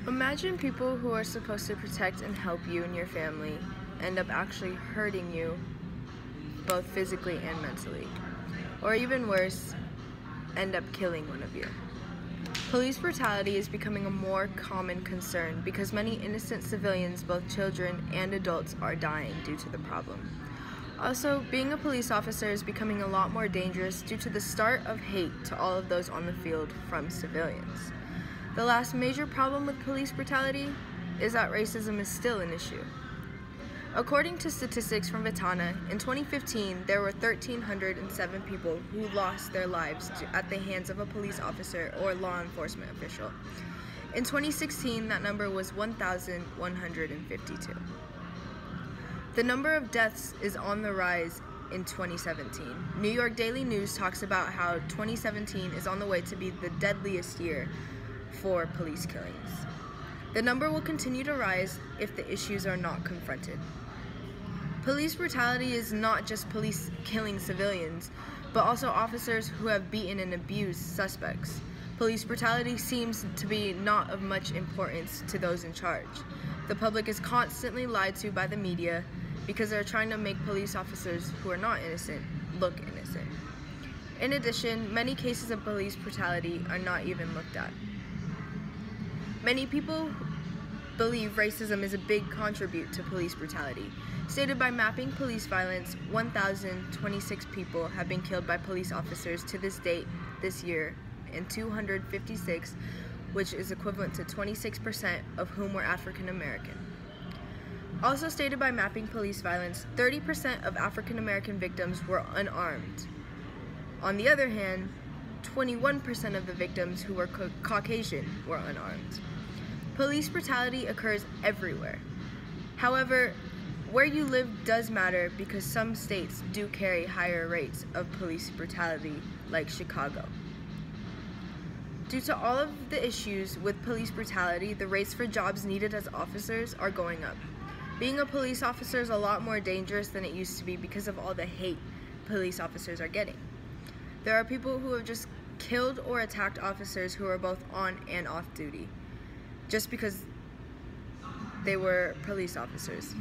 Imagine people who are supposed to protect and help you and your family end up actually hurting you, both physically and mentally. Or even worse, end up killing one of you. Police brutality is becoming a more common concern because many innocent civilians, both children and adults, are dying due to the problem. Also, being a police officer is becoming a lot more dangerous due to the start of hate to all of those on the field from civilians. The last major problem with police brutality is that racism is still an issue. According to statistics from Vitana, in 2015, there were 1,307 people who lost their lives at the hands of a police officer or law enforcement official. In 2016, that number was 1,152. The number of deaths is on the rise in 2017. New York Daily News talks about how 2017 is on the way to be the deadliest year for police killings. The number will continue to rise if the issues are not confronted. Police brutality is not just police killing civilians, but also officers who have beaten and abused suspects. Police brutality seems to be not of much importance to those in charge. The public is constantly lied to by the media because they're trying to make police officers who are not innocent look innocent. In addition, many cases of police brutality are not even looked at. Many people believe racism is a big contribute to police brutality. Stated by Mapping Police Violence, 1,026 people have been killed by police officers to this date this year, and 256, which is equivalent to 26% of whom were African American. Also stated by Mapping Police Violence, 30% of African American victims were unarmed. On the other hand, 21% of the victims who were Caucasian were unarmed. Police brutality occurs everywhere. However, where you live does matter because some states do carry higher rates of police brutality, like Chicago. Due to all of the issues with police brutality, the rates for jobs needed as officers are going up. Being a police officer is a lot more dangerous than it used to be because of all the hate police officers are getting. There are people who have just killed or attacked officers who are both on and off duty, just because they were police officers.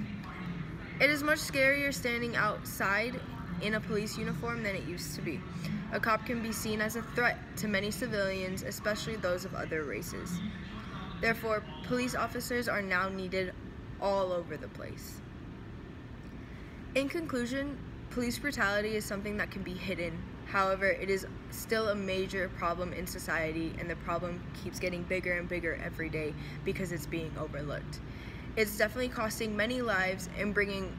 It is much scarier standing outside in a police uniform than it used to be. A cop can be seen as a threat to many civilians, especially those of other races. Therefore, police officers are now needed all over the place. In conclusion, police brutality is something that can be hidden. However, it is still a major problem in society, and the problem keeps getting bigger and bigger every day because it's being overlooked. It's definitely costing many lives and bringing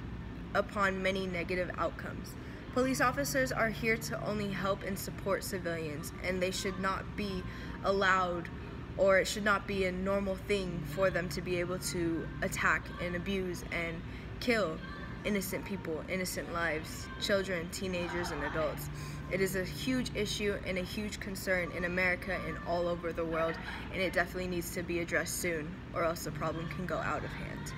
upon many negative outcomes. Police officers are here to only help and support civilians, and they should not be allowed, or it should not be a normal thing for them to be able to attack and abuse and kill innocent people, innocent lives, children, teenagers, and adults. It is a huge issue and a huge concern in America and all over the world, and it definitely needs to be addressed soon, or else the problem can go out of hand.